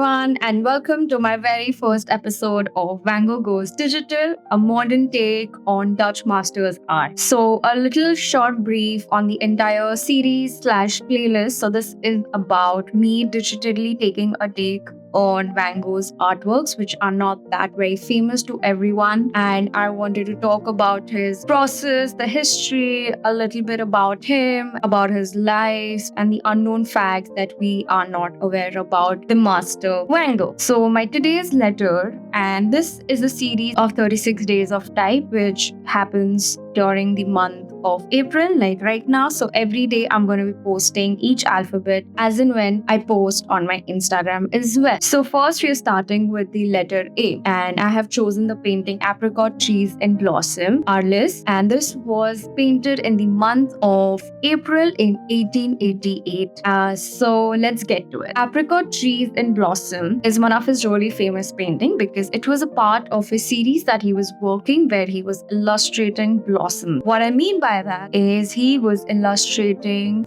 everyone, and welcome to my very first episode of Van Gogh Goes Digital, a modern take on Dutch masters art. So, a little short brief on the entire series slash playlist. So, this is about me digitally taking a take on Van Gogh's artworks, which are not that very famous to everyone. And I wanted to talk about his process, the history, a little bit about him, about his life, and the unknown facts that we are not aware about the master Van Gogh. So, my today's letter, and this is a series of 36 days of type, which happens during the month of April, like right now. So every day I'm going to be posting each alphabet as and when I post on my Instagram as well. So first we're starting with the letter A, and I have chosen the painting Apricot Trees in Blossom, Arles, and this was painted in the month of April in 1888. So let's get to it. Apricot Trees in Blossom is one of his really famous painting because it was a part of a series that he was working where he was illustrating blossom. What I mean by that is he was painting.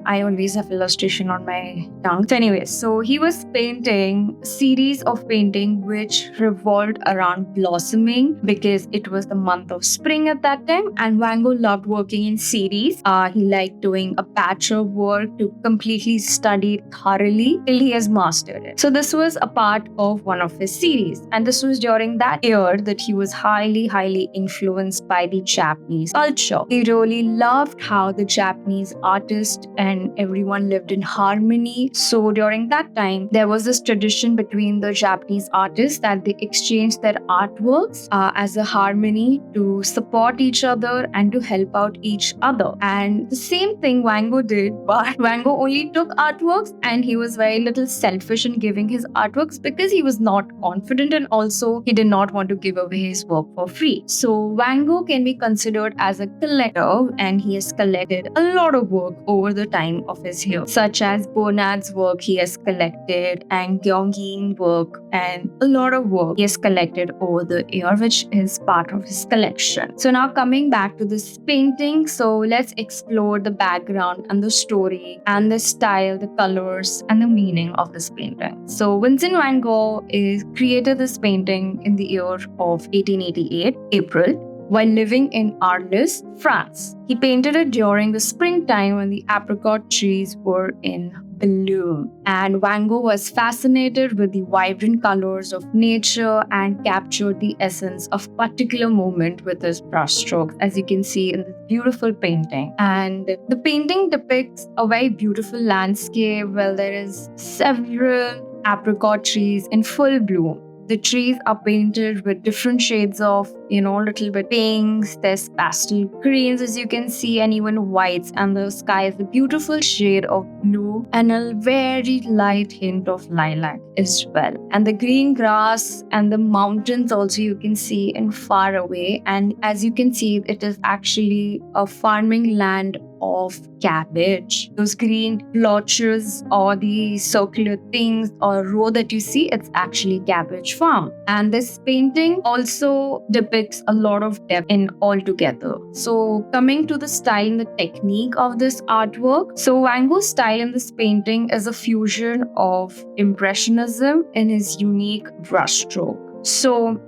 I always have illustration on my tongue. So anyways, so he was painting a series of painting which revolved around blossoming because it was the month of spring at that time, and Van Gogh loved working in series. He liked doing a patch of work to completely study it thoroughly till he has mastered it. So this was a part of one of his series, and this was during that year that he was highly influenced by the Japanese culture. He really loved how the Japanese artists and everyone lived in harmony. So during that time, there was this tradition between the Japanese artists that they exchanged their artworks as a harmony to support each other and to help out each other. And the same thing Van Gogh did, but Van Gogh only took artworks and he was very little selfish in giving his artworks because he was not confident, and also he did not want to give away his work for free. So Van Gogh can be considered as a collector, and he has collected a lot of work over the time of his year, such as Bonnet's work he has collected, and Gauguin work, and a lot of work he has collected over the year, which is part of his collection. So now coming back to this painting, so let's explore the background and the story and the style, the colors, and the meaning of this painting. So Vincent van Gogh created this painting in the year of 1888, April, while living in Arles, France. He painted it during the springtime when the apricot trees were in bloom. And Van Gogh was fascinated with the vibrant colors of nature and captured the essence of a particular moment with his brushstrokes, as you can see in this beautiful painting. And the painting depicts a very beautiful landscape where there is several apricot trees in full bloom. The trees are painted with different shades of, little bit pinks, there's pastel greens as you can see, and even whites, and the sky is a beautiful shade of blue and a very light hint of lilac as well. And the green grass and the mountains also you can see in far away, and as you can see, it is actually a farming land of cabbage. Those green blotches or the circular things or row that you see, it's actually cabbage farm. And this painting also depicts a lot of depth in altogether. So coming to the style and the technique of this artwork, so Van Gogh's style in this painting is a fusion of Impressionism in his unique brushstroke. So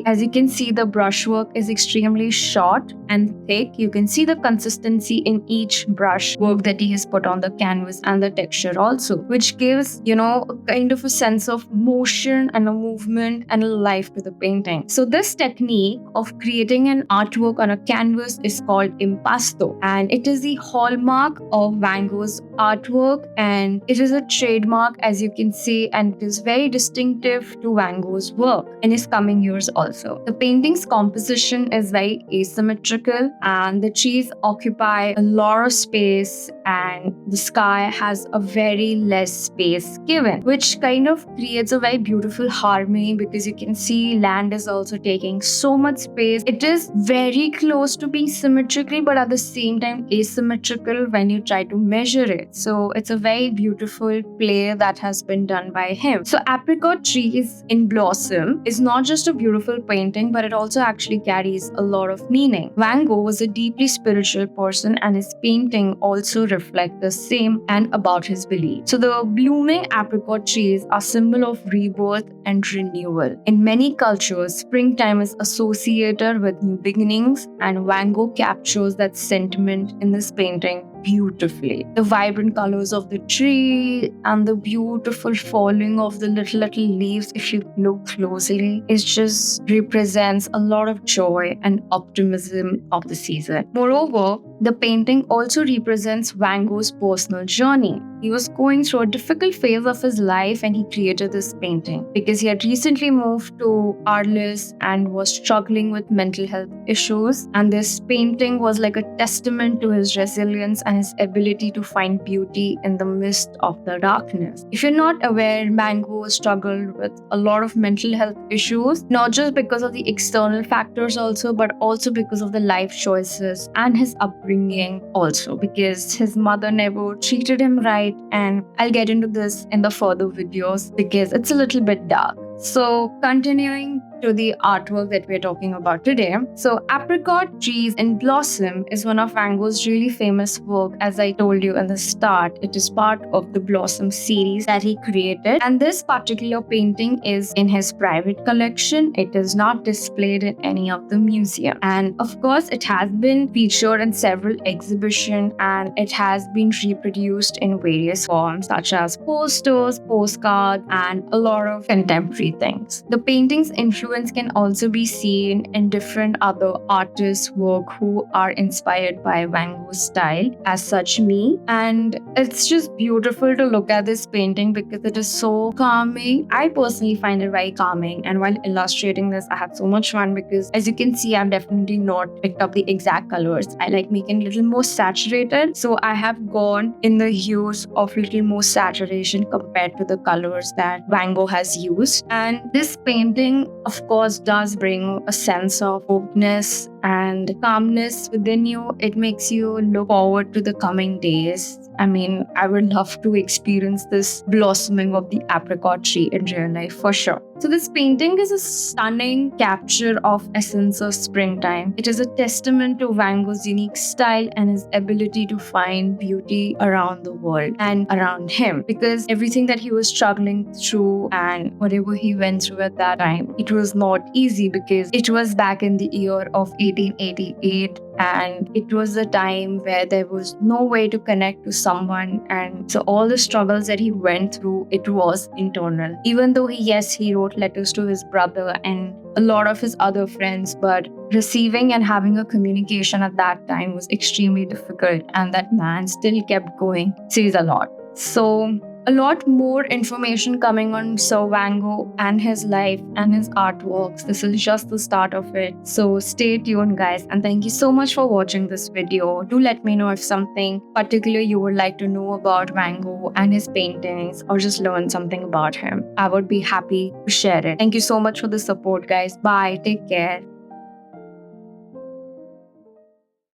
as you can see, the brushwork is extremely short and thick. You can see the consistency in each brush work that he has put on the canvas, and the texture also, which gives, a kind of a sense of motion and a movement and a life to the painting. So this technique of creating an artwork on a canvas is called impasto, and it is the hallmark of Van Gogh's artwork, and it is a trademark, as you can see, and it is very distinctive to Van Gogh's work in his coming years also. The painting's composition is very asymmetrical, and the trees occupy a lot of space, and the sky has a very less space given, which kind of creates a very beautiful harmony because you can see land is also taking so much space. It is very close to being symmetrical, but at the same time asymmetrical when you try to measure it. So it's a very beautiful play that has been done by him. So Apricot Trees in Blossom is not just a beautiful painting, but it also actually carries a lot of meaning. Van Gogh was a deeply spiritual person, and his painting also reflect the same and about his belief. So the blooming apricot trees are symbol of rebirth and renewal. In many cultures, springtime is associated with new beginnings, and Van Gogh captures that sentiment in this painting beautifully. The vibrant colors of the tree and the beautiful falling of the little leaves, if you look closely, it just represents a lot of joy and optimism of the season. Moreover, the painting also represents Van Gogh's personal journey. He was going through a difficult phase of his life and he created this painting because he had recently moved to Arles and was struggling with mental health issues. And this painting was like a testament to his resilience and his ability to find beauty in the midst of the darkness. If you're not aware, Van Gogh struggled with a lot of mental health issues, not just because of the external factors also, but also because of the life choices and his upbringing also, because his mother never treated him right. And I'll get into this in the further videos because it's a little bit dark. So continuing to the artwork that we're talking about today. So Apricot Trees in Blossom is one of Van Gogh's really famous work. As I told you in the start, it is part of the Blossom series that he created. And this particular painting is in his private collection. It is not displayed in any of the museum. And of course, it has been featured in several exhibitions and it has been reproduced in various forms such as posters, postcards, and a lot of contemporary things. The painting's influence can also be seen in different other artists' work who are inspired by Van Gogh's style, as such me. And it's just beautiful to look at this painting because it is so calming. I personally find it very calming, and while illustrating this, I had so much fun because, as you can see, I've definitely not picked up the exact colors. I like making it a little more saturated, so I have gone in the hues of little more saturation compared to the colors that Van Gogh has used. And this painting, of course, does bring a sense of hopeness and calmness within you. It makes you look forward to the coming days. I mean, I would love to experience this blossoming of the apricot tree in real life for sure. So this painting is a stunning capture of essence of springtime. It is a testament to Van Gogh's unique style and his ability to find beauty around the world and around him, because everything that he was struggling through and whatever he went through at that time, it was not easy because it was back in the year of 1888 and it was a time where there was no way to connect to someone, and so all the struggles that he went through, it was internal. Even though he wrote letters to his brother and a lot of his other friends, but receiving and having a communication at that time was extremely difficult, and that man still kept going. Says a lot. So a lot more information coming on Sir Van Gogh and his life and his artworks. This is just the start of it. So stay tuned, guys. And thank you so much for watching this video. Do let me know if something particular you would like to know about Van Gogh and his paintings, or just learn something about him. I would be happy to share it. Thank you so much for the support, guys. Bye. Take care.